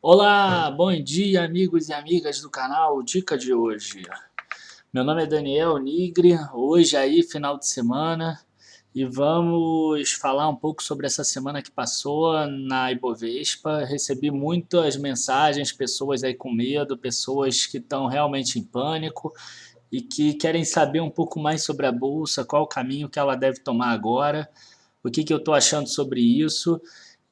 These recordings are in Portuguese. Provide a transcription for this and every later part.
Olá, bom dia amigos e amigas do canal Dica de hoje. Meu nome é Daniel Nigri, hoje aí final de semana e vamos falar um pouco sobre essa semana que passou na Ibovespa. Recebi muitas mensagens, pessoas aí com medo, pessoas que estão realmente em pânico e que querem saber um pouco mais sobre a bolsa, qual o caminho que ela deve tomar agora, o que eu estou achando sobre isso.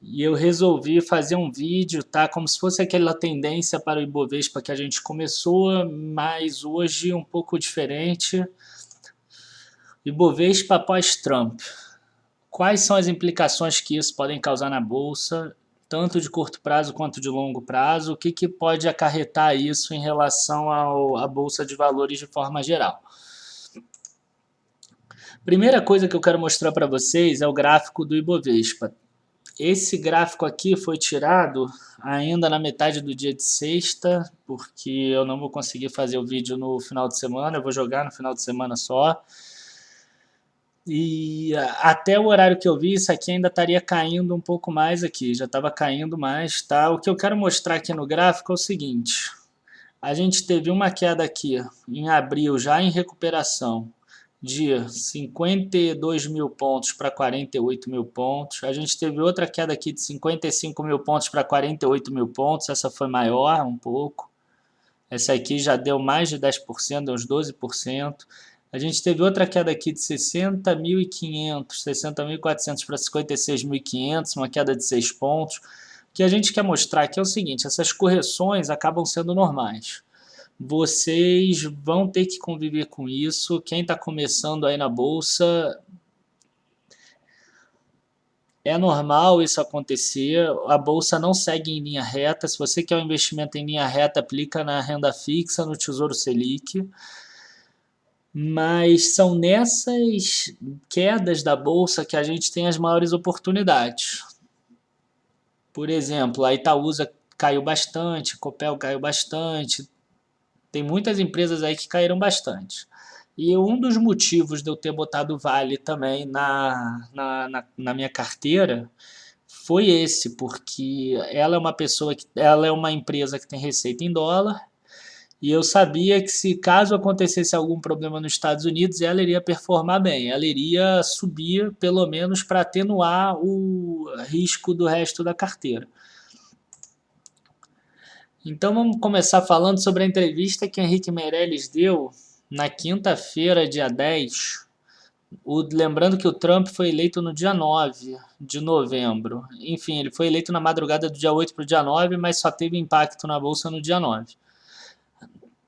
E eu resolvi fazer um vídeo, tá? Como se fosse aquela tendência para o Ibovespa que a gente começou, mas hoje um pouco diferente. Ibovespa após Trump. Quais são as implicações que isso podem causar na bolsa, tanto de curto prazo quanto de longo prazo? O que pode acarretar isso em relação à bolsa de valores de forma geral? Primeira coisa que eu quero mostrar para vocês é o gráfico do Ibovespa. Esse gráfico aqui foi tirado ainda na metade do dia de sexta, porque eu não vou conseguir fazer o vídeo no final de semana, eu vou jogar no final de semana só. E até o horário que eu vi, isso aqui ainda estaria caindo um pouco mais aqui, já estava caindo mais, tá? O que eu quero mostrar aqui no gráfico é o seguinte: a gente teve uma queda aqui em abril, já em recuperação, de 52 mil pontos para 48 mil pontos. A gente teve outra queda aqui de 55 mil pontos para 48 mil pontos. Essa foi maior um pouco. Essa aqui já deu mais de 10%, deu uns 12%. A gente teve outra queda aqui de 60.500, 60.400 para 56.500, uma queda de 6 pontos. O que a gente quer mostrar aqui é o seguinte: essas correções acabam sendo normais. Vocês vão ter que conviver com isso. Quem está começando aí na bolsa, é normal isso acontecer. A bolsa não segue em linha reta. Se você quer um investimento em linha reta, aplica na renda fixa, no Tesouro Selic. Mas são nessas quedas da bolsa que a gente tem as maiores oportunidades. Por exemplo, a Itaúsa caiu bastante, Copel caiu bastante. Tem muitas empresas aí que caíram bastante. E um dos motivos de eu ter botado Vale também na minha carteira foi esse, porque ela é uma empresa que tem receita em dólar, e eu sabia que se caso acontecesse algum problema nos Estados Unidos, ela iria performar bem, ela iria subir pelo menos para atenuar o risco do resto da carteira. Então vamos começar falando sobre a entrevista que o Henrique Meirelles deu na quinta-feira, dia 10. Lembrando que o Trump foi eleito no dia 9 de novembro. Enfim, ele foi eleito na madrugada do dia 8 para o dia 9, mas só teve impacto na bolsa no dia 9.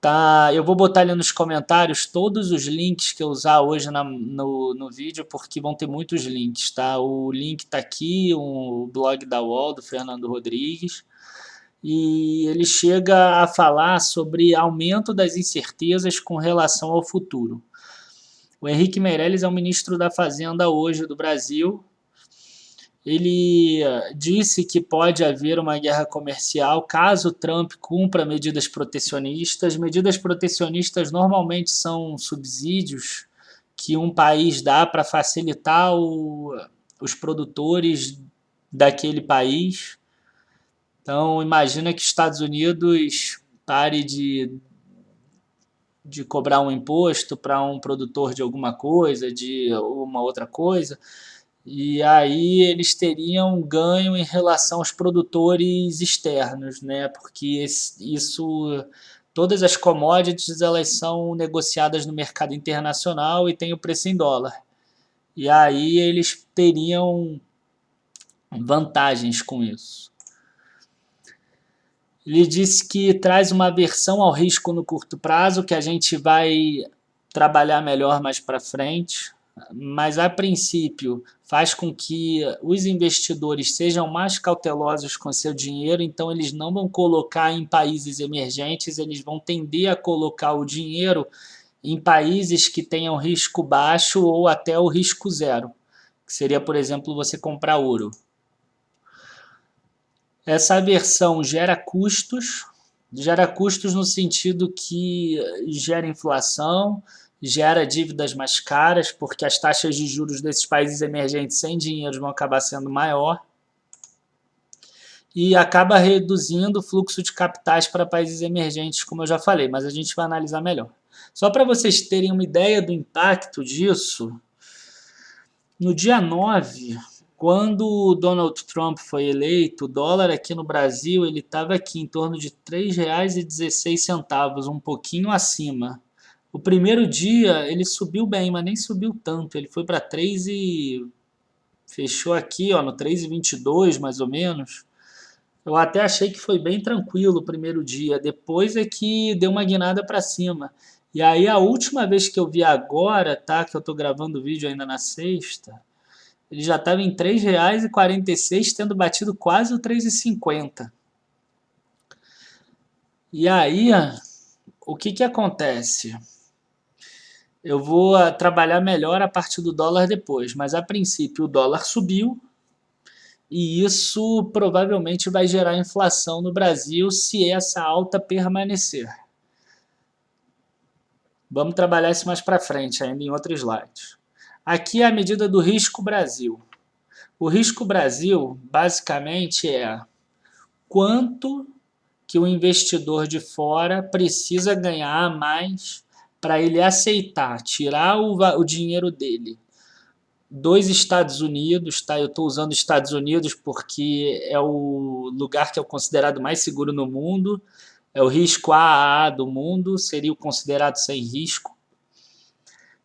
Tá, eu vou botar ali nos comentários todos os links que eu usar hoje no vídeo, porque vão ter muitos links, tá? O link tá aqui, o blog da UOL, do Fernando Rodrigues, e ele chega a falar sobre aumento das incertezas com relação ao futuro. O Henrique Meirelles é o ministro da Fazenda hoje do Brasil. Ele disse que pode haver uma guerra comercial caso Trump cumpra medidas protecionistas. Medidas protecionistas normalmente são subsídios que um país dá para facilitar os produtores daquele país. Então, imagina que os Estados Unidos pare de cobrar um imposto para um produtor de alguma coisa, de uma outra coisa, e aí eles teriam um ganho em relação aos produtores externos, né? Porque todas as commodities elas são negociadas no mercado internacional e tem o preço em dólar. E aí eles teriam vantagens com isso. Ele disse que traz uma aversão ao risco no curto prazo, que a gente vai trabalhar melhor mais para frente, mas a princípio faz com que os investidores sejam mais cautelosos com seu dinheiro, então eles não vão colocar em países emergentes, eles vão tender a colocar o dinheiro em países que tenham risco baixo ou até o risco zero, que seria, por exemplo, você comprar ouro. Essa aversão gera custos no sentido que gera inflação, gera dívidas mais caras, porque as taxas de juros desses países emergentes sem dinheiro vão acabar sendo maior. e acaba reduzindo o fluxo de capitais para países emergentes, como eu já falei, mas a gente vai analisar melhor. Só para vocês terem uma ideia do impacto disso, no dia 9, quando o Donald Trump foi eleito, o dólar aqui no Brasil ele estava aqui em torno de R$ 3,16, um pouquinho acima. O primeiro dia ele subiu bem, mas nem subiu tanto. Ele foi para 3 e fechou aqui, ó, no 3,22 mais ou menos. Eu até achei que foi bem tranquilo o primeiro dia. Depois é que deu uma guinada para cima. E aí a última vez que eu vi agora, tá, que eu tô gravando o vídeo ainda na sexta, ele já estava em R$ 3,46, tendo batido quase o 3,50. E aí, o que que acontece? Eu vou trabalhar melhor a parte do dólar depois, mas a princípio o dólar subiu e isso provavelmente vai gerar inflação no Brasil se essa alta permanecer. Vamos trabalhar isso mais para frente, ainda em outros slides. Aqui é a medida do risco Brasil. O risco Brasil basicamente é quanto que o investidor de fora precisa ganhar a mais para ele aceitar tirar o dinheiro dele dos Estados Unidos, tá? Eu estou usando Estados Unidos porque é o lugar que é considerado mais seguro no mundo, é o risco AAA do mundo, seria o considerado sem risco,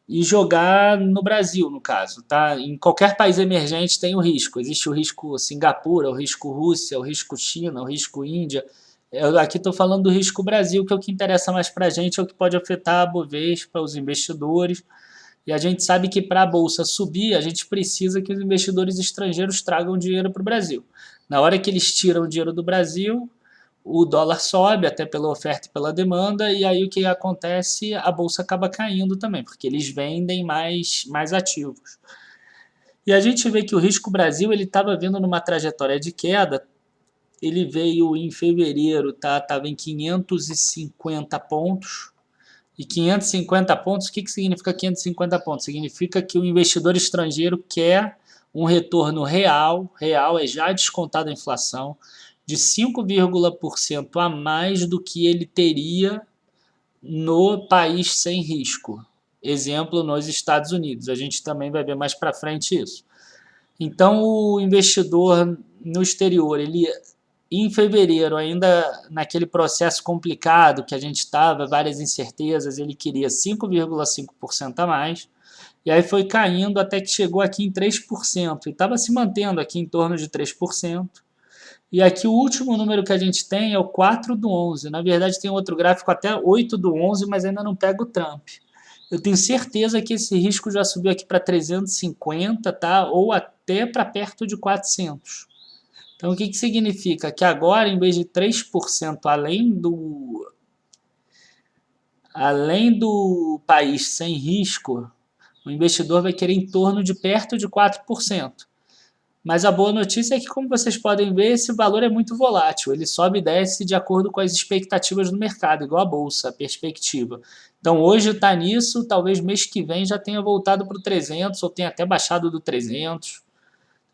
e jogar no Brasil, no caso, tá? Em qualquer país emergente tem o risco. Existe o risco Singapura, o risco Rússia, o risco China, o risco Índia. Eu aqui estou falando do risco Brasil, que é o que interessa mais para a gente, é o que pode afetar a Bovespa, os investidores. E a gente sabe que para a Bolsa subir, a gente precisa que os investidores estrangeiros tragam dinheiro para o Brasil. Na hora que eles tiram o dinheiro do Brasil, o dólar sobe até pela oferta e pela demanda, e aí o que acontece? A Bolsa acaba caindo também, porque eles vendem mais ativos. E a gente vê que o risco Brasil ele estava vindo numa trajetória de queda, ele veio em fevereiro, estava em 550 pontos, e 550 pontos, o que significa 550 pontos? Significa que o investidor estrangeiro quer um retorno real, real é já descontado a inflação, de 5,% a mais do que ele teria no país sem risco. Exemplo, nos Estados Unidos. A gente também vai ver mais para frente isso. Então, o investidor no exterior, ele em fevereiro, ainda naquele processo complicado que a gente estava, várias incertezas, ele queria 5,5% a mais, e aí foi caindo até que chegou aqui em 3%, e estava se mantendo aqui em torno de 3%. E aqui o último número que a gente tem é o 4/11. Na verdade tem outro gráfico até 8/11, mas ainda não pega o Trump. Eu tenho certeza que esse risco já subiu aqui para 350, tá? Ou até para perto de 400. Então, o que significa? Que agora, em vez de 3%, além do país sem risco, o investidor vai querer em torno de perto de 4%. Mas a boa notícia é que, como vocês podem ver, esse valor é muito volátil. Ele sobe e desce de acordo com as expectativas do mercado, igual a bolsa, a perspectiva. Então, hoje está nisso, talvez mês que vem já tenha voltado para o 300 ou tenha até baixado do 300.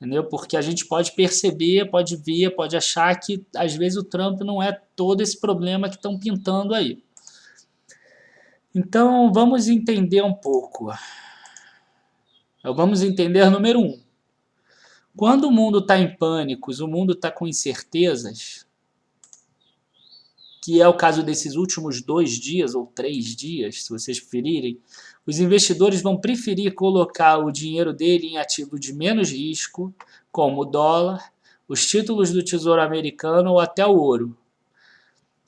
Entendeu? Porque a gente pode perceber, pode ver, pode achar que às vezes o Trump não é todo esse problema que estão pintando aí. Então vamos entender um pouco. Vamos entender número 1. Quando o mundo está em pânicos, o mundo está com incertezas, que é o caso desses últimos 2 dias ou 3 dias, se vocês preferirem, os investidores vão preferir colocar o dinheiro dele em ativo de menos risco, como o dólar, os títulos do Tesouro Americano ou até o ouro.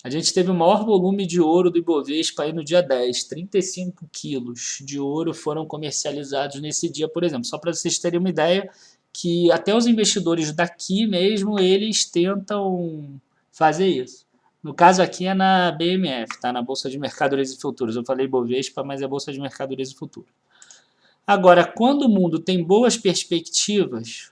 A gente teve o maior volume de ouro do Ibovespa aí no dia 10, 35 quilos de ouro foram comercializados nesse dia, por exemplo. Só para vocês terem uma ideia que até os investidores daqui mesmo, eles tentam fazer isso. No caso aqui é na BMF, tá? Na Bolsa de Mercadorias e Futuros. Eu falei Bovespa, mas é Bolsa de Mercadorias e Futuros. Agora, quando o mundo tem boas perspectivas,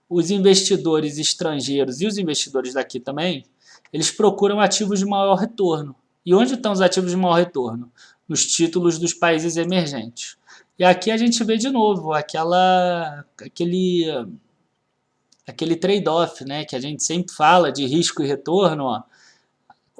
os investidores estrangeiros e os investidores daqui também, eles procuram ativos de maior retorno. E onde estão os ativos de maior retorno? Nos títulos dos países emergentes. E aqui a gente vê de novo aquele aquele trade-off, né, que a gente sempre fala de risco e retorno, ó.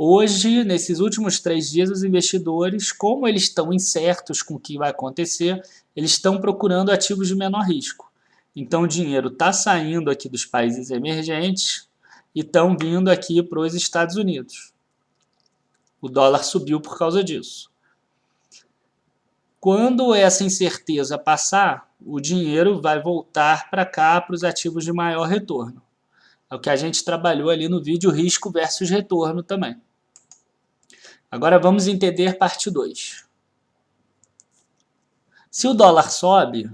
Hoje, nesses últimos 3 dias, os investidores, como eles estão incertos com o que vai acontecer, eles estão procurando ativos de menor risco. Então, o dinheiro está saindo aqui dos países emergentes e estão vindo aqui para os Estados Unidos. O dólar subiu por causa disso. Quando essa incerteza passar, o dinheiro vai voltar para cá, para os ativos de maior retorno. É o que a gente trabalhou ali no vídeo risco versus retorno também. Agora vamos entender parte 2. Se o dólar sobe,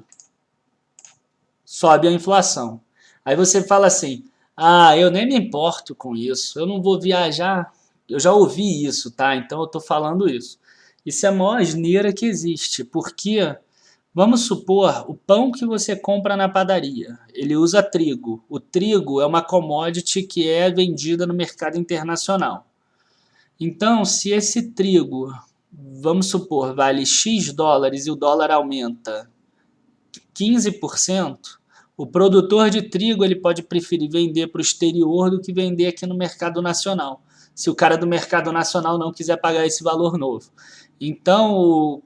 sobe a inflação. Aí você fala assim, eu nem me importo com isso, eu não vou viajar, eu já ouvi isso, tá? Então eu tô falando isso. Isso é a maior asneira que existe, porque, vamos supor, o pão que você compra na padaria, ele usa trigo. O trigo é uma commodity que é vendida no mercado internacional. Então, se esse trigo, vamos supor, vale X dólares e o dólar aumenta 15%, o produtor de trigo ele pode preferir vender para o exterior do que vender aqui no mercado nacional, se o cara do mercado nacional não quiser pagar esse valor novo. Então,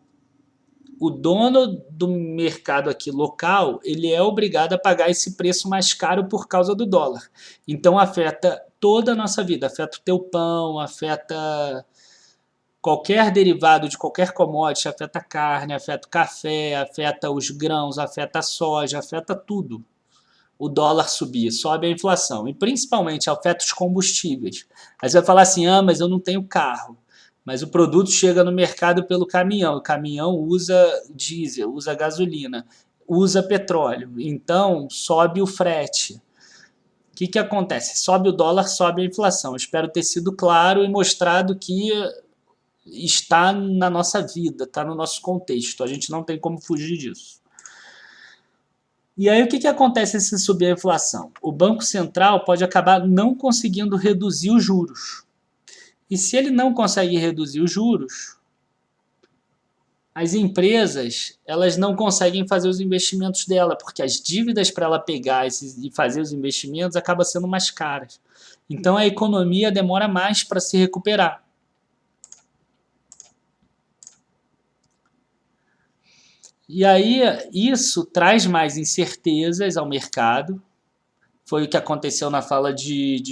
o dono do mercado aqui local, ele é obrigado a pagar esse preço mais caro por causa do dólar. Então, afeta toda a nossa vida, afeta o teu pão, afeta qualquer derivado de qualquer commodity, afeta a carne, afeta o café, afeta os grãos, afeta a soja, afeta tudo. O dólar subir, sobe a inflação e principalmente afeta os combustíveis. Aí você vai falar assim, mas eu não tenho carro. Mas o produto chega no mercado pelo caminhão. O caminhão usa diesel, usa gasolina, usa petróleo. Então, sobe o frete. O que acontece? Sobe o dólar, sobe a inflação. Espero ter sido claro e mostrado que está na nossa vida, está no nosso contexto. A gente não tem como fugir disso. E aí o que acontece se subir a inflação? O Banco Central pode acabar não conseguindo reduzir os juros. E se ele não consegue reduzir os juros, as empresas elas não conseguem fazer os investimentos dela, porque as dívidas para ela pegar e fazer os investimentos acabam sendo mais caras. Então a economia demora mais para se recuperar. E aí isso traz mais incertezas ao mercado. Foi o que aconteceu na fala de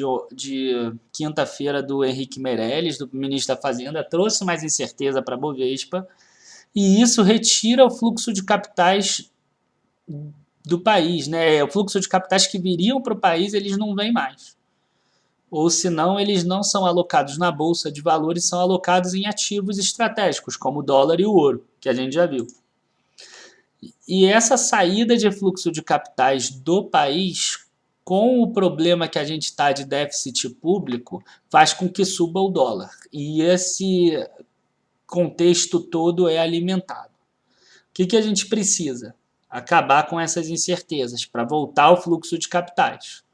quinta-feira do Henrique Meirelles, do ministro da Fazenda, trouxe mais incerteza para a Bovespa, e isso retira o fluxo de capitais do país, né? O fluxo de capitais que viriam para o país, eles não vêm mais. Ou senão, eles não são alocados na Bolsa de Valores, são alocados em ativos estratégicos, como o dólar e o ouro, que a gente já viu. E essa saída de fluxo de capitais do país, com o problema que a gente está de déficit público, faz com que suba o dólar. E esse contexto todo é alimentado. O que a gente precisa? Acabar com essas incertezas para voltar ao fluxo de capitais.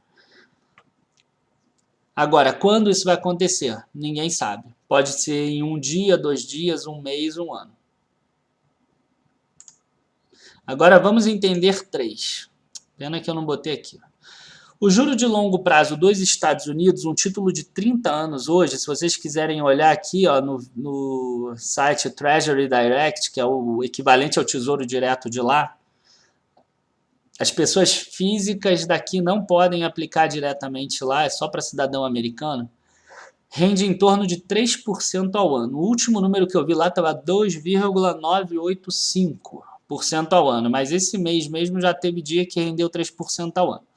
Agora, quando isso vai acontecer? Ninguém sabe. Pode ser em 1 dia, 2 dias, 1 mês, 1 ano. Agora vamos entender 3. Pena que eu não botei aqui. O juro de longo prazo dos Estados Unidos, um título de 30 anos hoje, se vocês quiserem olhar aqui no site Treasury Direct, que é o equivalente ao Tesouro Direto de lá, as pessoas físicas daqui não podem aplicar diretamente lá, é só para cidadão americano, rende em torno de 3% ao ano. O último número que eu vi lá estava 2,985% ao ano, mas esse mês mesmo já teve dia que rendeu 3% ao ano.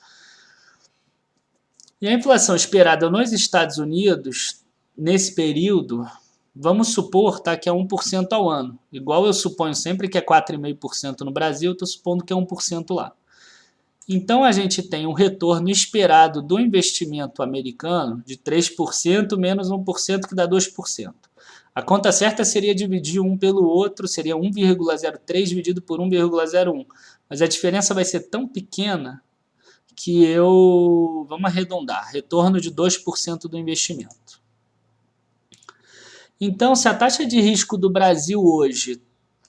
E a inflação esperada nos Estados Unidos, nesse período, vamos supor que é 1% ao ano. Igual eu suponho sempre que é 4,5% no Brasil, eu estou supondo que é 1% lá. Então a gente tem um retorno esperado do investimento americano de 3% menos 1% que dá 2%. A conta certa seria dividir um pelo outro, seria 1,03 dividido por 1,01. Mas a diferença vai ser tão pequena que vamos arredondar, retorno de 2% do investimento. Então, se a taxa de risco do Brasil hoje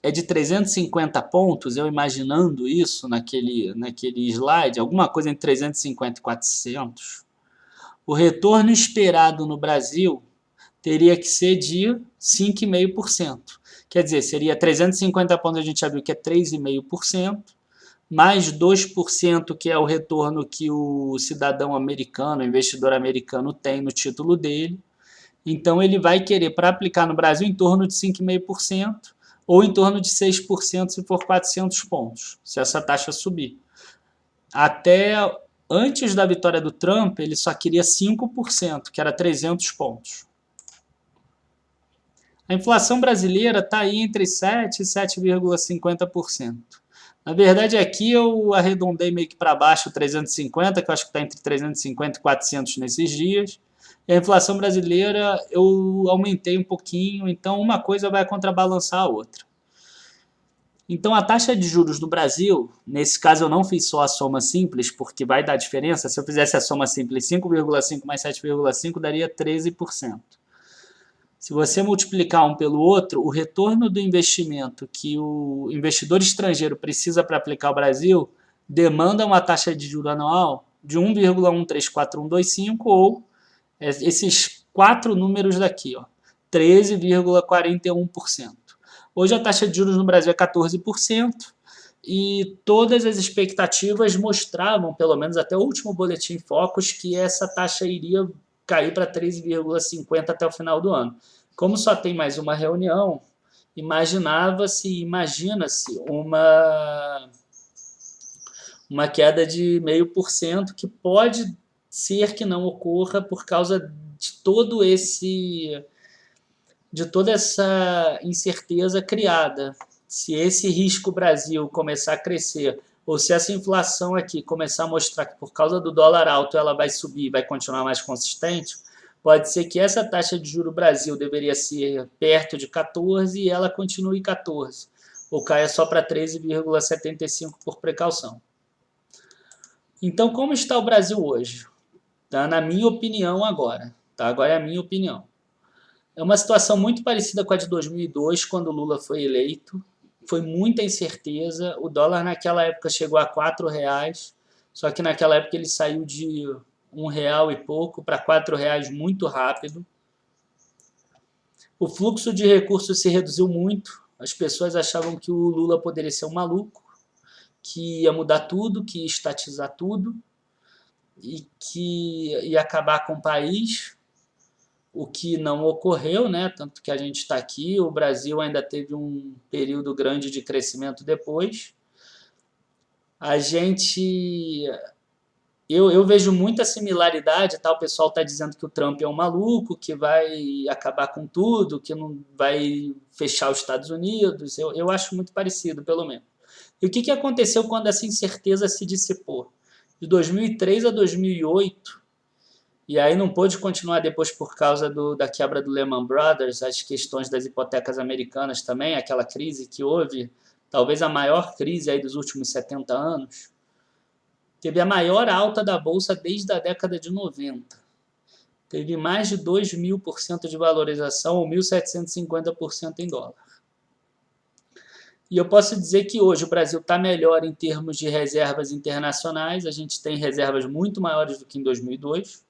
é de 350 pontos, eu imaginando isso naquele slide, alguma coisa entre 350 e 400, o retorno esperado no Brasil teria que ser de 5,5%. Quer dizer, seria 350 pontos, a gente já viu que é 3,5%, mais 2%, que é o retorno que o cidadão americano, o investidor americano tem no título dele. Então ele vai querer, para aplicar no Brasil, em torno de 5,5%, ou em torno de 6% se for 400 pontos, se essa taxa subir. Até antes da vitória do Trump, ele só queria 5%, que era 300 pontos. A inflação brasileira está aí entre 7% e 7,50%. Na verdade, aqui eu arredondei meio que para baixo 350, que eu acho que está entre 350 e 400 nesses dias. E a inflação brasileira eu aumentei um pouquinho, então uma coisa vai contrabalançar a outra. Então a taxa de juros no Brasil, nesse caso eu não fiz só a soma simples, porque vai dar diferença. Se eu fizesse a soma simples, 5,5 mais 7,5 daria 13%. Se você multiplicar um pelo outro, o retorno do investimento que o investidor estrangeiro precisa para aplicar ao Brasil demanda uma taxa de juros anual de 1,134125 ou esses 4 números daqui, 13,41%. Hoje a taxa de juros no Brasil é 14% e todas as expectativas mostravam, pelo menos até o último boletim Focus, que essa taxa iria cair para 13,50 até o final do ano. Como só tem mais uma reunião, imagina-se uma queda de 0,5%, que pode ser que não ocorra por causa de toda essa incerteza criada. Se esse risco Brasil começar a crescer, ou se essa inflação aqui começar a mostrar que por causa do dólar alto ela vai subir, vai continuar mais consistente, pode ser que essa taxa de juro Brasil deveria ser perto de 14 e ela continue 14, ou caia só para 13,75 por precaução. Então, como está o Brasil hoje? Tá? Na minha opinião agora. Tá? Agora é a minha opinião. É uma situação muito parecida com a de 2002, quando o Lula foi eleito. Foi muita incerteza. O dólar naquela época chegou a R$4, só que naquela época ele saiu de R$1 e pouco para R$4 muito rápido. O fluxo de recursos se reduziu muito. As pessoas achavam que o Lula poderia ser um maluco, que ia mudar tudo, que ia estatizar tudo e que ia acabar com o país, o que não ocorreu, né? Tanto que a gente está aqui, o Brasil ainda teve um período grande de crescimento depois. Eu vejo muita similaridade, tá? O pessoal está dizendo que o Trump é um maluco, que vai acabar com tudo, que não vai fechar os Estados Unidos. Eu acho muito parecido, pelo menos. E o que aconteceu quando essa incerteza se dissipou? De 2003 a 2008, e aí não pôde continuar depois por causa da quebra do Lehman Brothers, as questões das hipotecas americanas também, aquela crise que houve, talvez a maior crise aí dos últimos 70 anos. Teve a maior alta da Bolsa desde a década de 90. Teve mais de 2.000% de valorização, ou 1.750% em dólar. E eu posso dizer que hoje o Brasil está melhor em termos de reservas internacionais, a gente tem reservas muito maiores do que em 2002.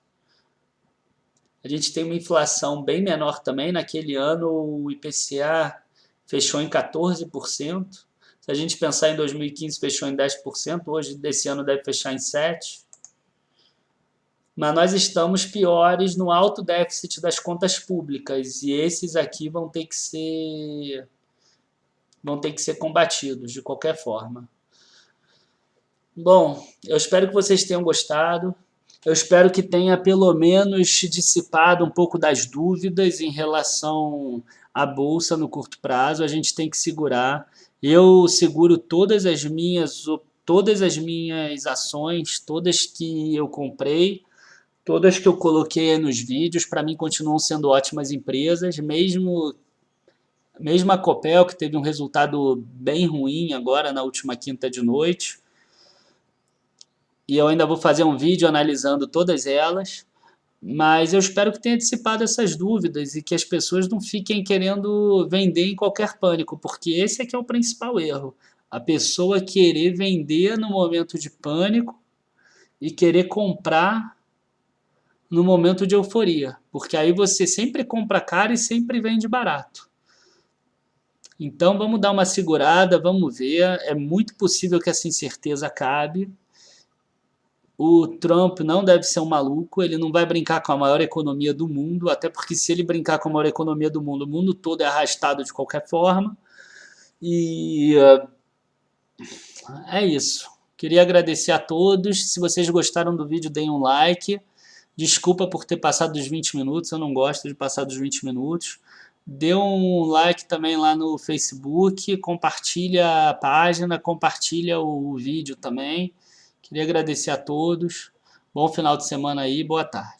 A gente tem uma inflação bem menor também, naquele ano o IPCA fechou em 14%. Se a gente pensar em 2015 fechou em 10%, hoje desse ano deve fechar em 7%. Mas nós estamos piores no alto déficit das contas públicas e esses aqui vão ter que ser combatidos de qualquer forma. Bom, eu espero que vocês tenham gostado. Eu espero que tenha pelo menos dissipado um pouco das dúvidas em relação à Bolsa no curto prazo. A gente tem que segurar. Eu seguro todas as minhas ações, todas que eu comprei, todas que eu coloquei nos vídeos, para mim continuam sendo ótimas empresas, mesmo a Copel, que teve um resultado bem ruim agora na última quinta de noite. E eu ainda vou fazer um vídeo analisando todas elas, Mas eu espero que tenha dissipado essas dúvidas e que as pessoas não fiquem querendo vender em qualquer pânico, porque esse é que é o principal erro. A pessoa querer vender no momento de pânico e querer comprar no momento de euforia, porque aí você sempre compra caro e sempre vende barato. Então vamos dar uma segurada, vamos ver. É muito possível que essa incerteza acabe. O Trump não deve ser um maluco, ele não vai brincar com a maior economia do mundo, até porque se ele brincar com a maior economia do mundo, o mundo todo é arrastado de qualquer forma. E é isso. Queria agradecer a todos. Se vocês gostaram do vídeo, deem um like. Desculpa por ter passado dos 20 minutos, eu não gosto de passar dos 20 minutos. Dê um like também lá no Facebook, compartilha a página, compartilha o vídeo também. Queria agradecer a todos. Bom final de semana aí, boa tarde.